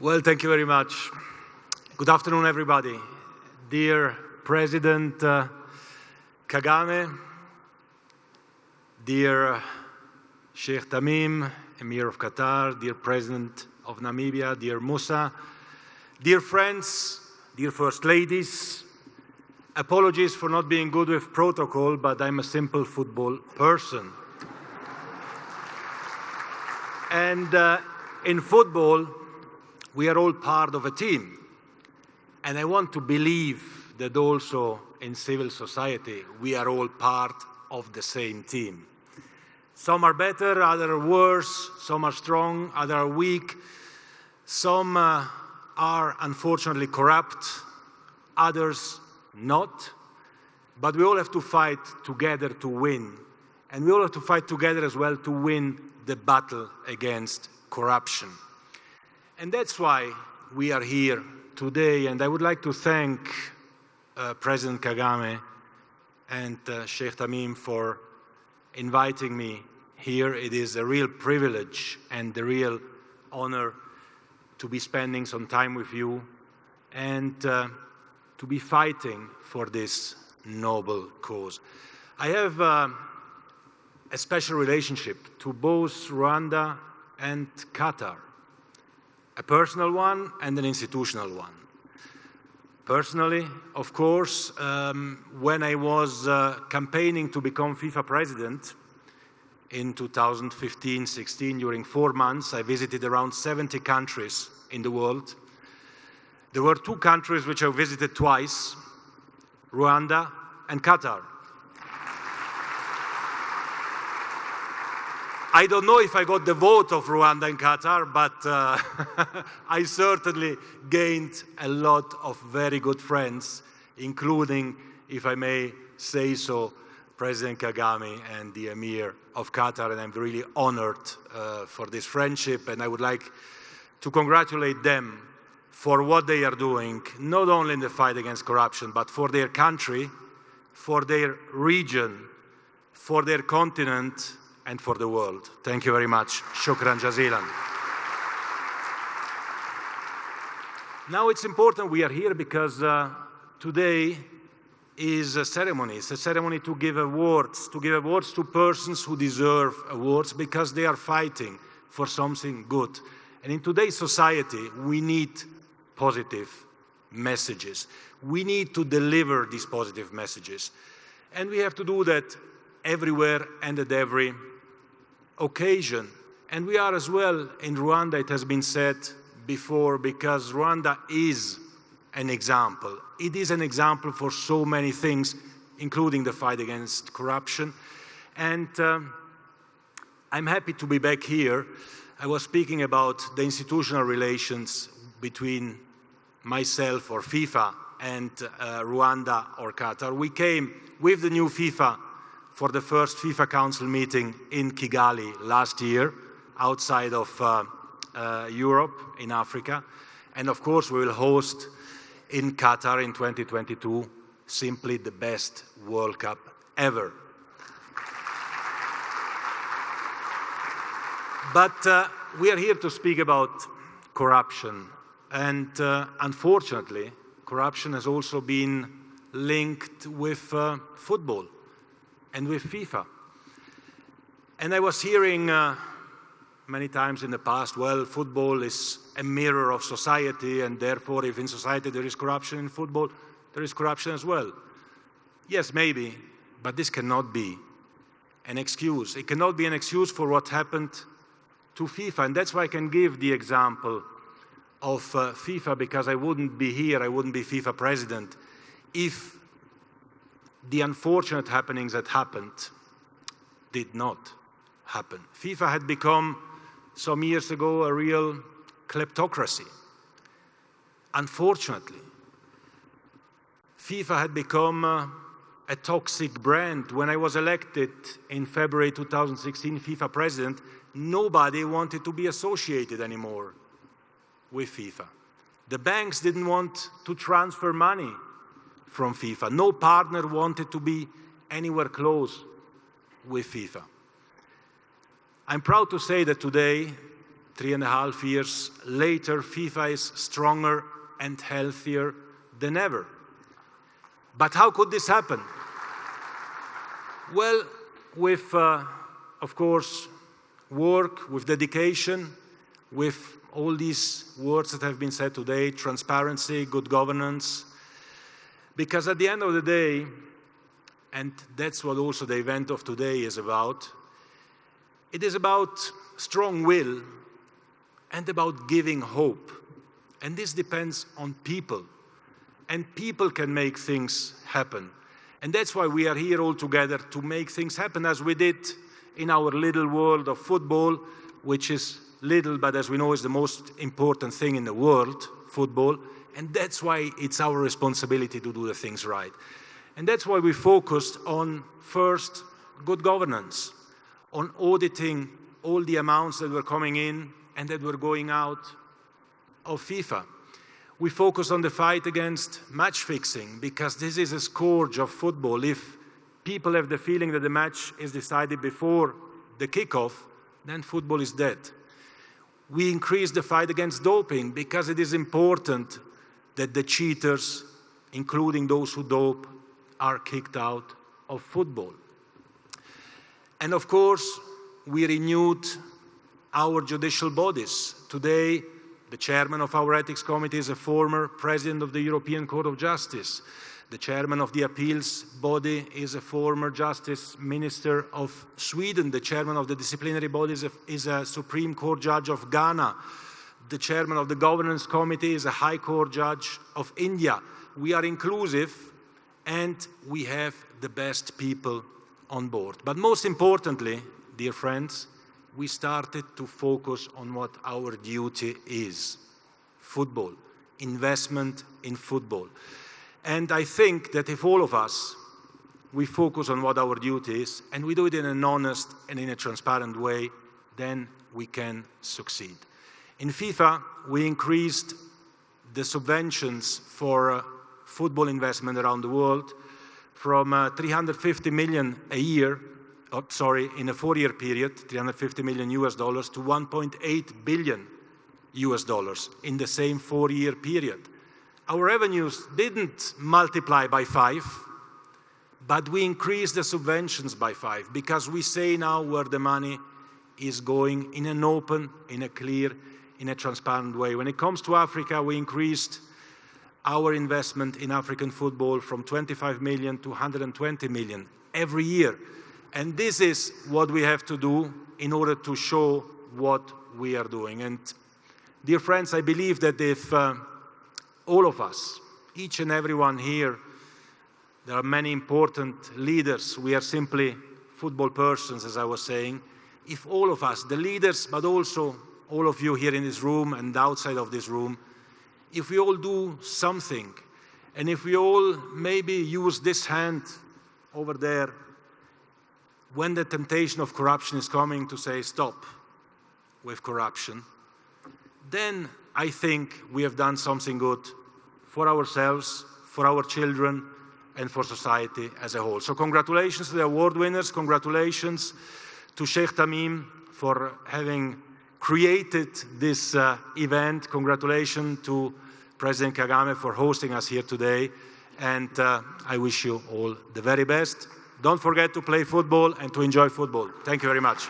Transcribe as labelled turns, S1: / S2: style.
S1: Well, thank you very much. Good afternoon, everybody. Dear President Kagame, dear Sheikh Tamim, Emir of Qatar, dear President of Namibia, dear Musa, dear friends, dear First Ladies, apologies for not being good with protocol, but I'm a simple football person. And in football, we are all part of a team. And I want to believe that also in civil society, we are all part of the same team. Some are better, others are worse, some are strong, others are weak, some are unfortunately corrupt, others not. But we all have to fight together to win. And we all have to fight together as well to win the battle against corruption. And that's why we are here today, and I would like to thank President Kagame and Sheikh Tamim for inviting me here. It is a real privilege and a real honor to be spending some time with you and to be fighting for this noble cause. I have a special relationship to both Rwanda and Qatar. A personal one and an institutional one. Personally, of course, when I was campaigning to become FIFA president in 2015-16, during 4 months, I visited around 70 countries in the world. There were 2 countries which I visited twice, Rwanda and Qatar. I don't know if I got the vote of Rwanda and Qatar, but I certainly gained a lot of very good friends, including, if I may say so, President Kagame and the Emir of Qatar, and I'm really honored for this friendship, and I would like to congratulate them for what they are doing, not only in the fight against corruption, but for their country, for their region, for their continent, and for the world. Thank you very much. Shukran jazilan. Now it's important we are here because today is a ceremony. It's a ceremony to give awards to persons who deserve awards because they are fighting for something good. And in today's society, we need positive messages. We need to deliver these positive messages. And we have to do that everywhere and at every occasion. And we are as well in Rwanda, it has been said before, because Rwanda is an example. It is an example for so many things, including the fight against corruption. And I'm happy to be back here. I was speaking about the institutional relations between myself or FIFA and Rwanda or Qatar. We came with the new FIFA for the first FIFA Council meeting in Kigali last year, outside of Europe, in Africa. And of course, we will host in Qatar in 2022 simply the best World Cup ever. But we are here to speak about corruption. And unfortunately, corruption has also been linked with football and with FIFA. And I was hearing many times in the past, well, football is a mirror of society, and therefore if in society there is corruption, in football there is corruption as well. Yes, maybe, but this cannot be an excuse. It cannot be an excuse for what happened to FIFA, and that's why I can give the example of FIFA, because I wouldn't be here, I wouldn't be FIFA president, if the unfortunate happenings that happened did not happen. FIFA had become, some years ago, a real kleptocracy. Unfortunately, FIFA had become a toxic brand. When I was elected in February 2016 FIFA president, nobody wanted to be associated anymore with FIFA. The banks didn't want to transfer money from FIFA. No partner wanted to be anywhere close with FIFA. I'm proud to say that today 3.5 years later, FIFA is stronger and healthier than ever. But how could this happen? Well, with, of course, work, with dedication, with all these words that have been said today, transparency, good governance. Because at the end of the day, and that's what also the event of today is about, it is about strong will and about giving hope. And this depends on people. And people can make things happen. And that's why we are here all together, to make things happen, as we did in our little world of football, which is little, but as we know is the most important thing in the world, football. And that's why it's our responsibility to do the things right. And that's why we focused on, first, good governance, on auditing all the amounts that were coming in and that were going out of FIFA. We focused on the fight against match fixing, because this is a scourge of football. If people have the feeling that the match is decided before the kickoff, then football is dead. We increased the fight against doping, because it is important that the cheaters, including those who dope, are kicked out of football. And of course, we renewed our judicial bodies. Today, the chairman of our ethics committee is a former president of the European Court of Justice. The chairman of the appeals body is a former justice minister of Sweden. The chairman of the disciplinary body is a Supreme Court judge of Ghana. The chairman of the governance committee is a High Court judge of India. We are inclusive, and we have the best people on board. But most importantly, dear friends, we started to focus on what our duty is: football, investment in football. And I think that if all of us, we focus on what our duty is, and we do it in an honest and in a transparent way, then we can succeed. In FIFA, we increased the subventions for football investment around the world from 350 million a year, in a 4-year period, 350 million US dollars, to 1.8 billion US dollars in the same 4-year period. Our revenues didn't multiply by 5, but we increased the subventions by 5, because we say now where the money is going in an open, in a clear, in a transparent way. When it comes to Africa, we increased our investment in African football from 25 million to 120 million every year. And this is what we have to do in order to show what we are doing. And dear friends, I believe that if all of us, each and everyone here, there are many important leaders, we are simply football persons, as I was saying. If all of us, the leaders, but also all of you here in this room and outside of this room, if we all do something, and if we all maybe use this hand over there, when the temptation of corruption is coming, to say stop with corruption, then I think we have done something good for ourselves, for our children, and for society as a whole. So congratulations to the award winners, congratulations to Sheikh Tamim for having created this event, congratulations to President Kagame for hosting us here today, and I wish you all the very best. Don't forget to play football and to enjoy football. Thank you very much.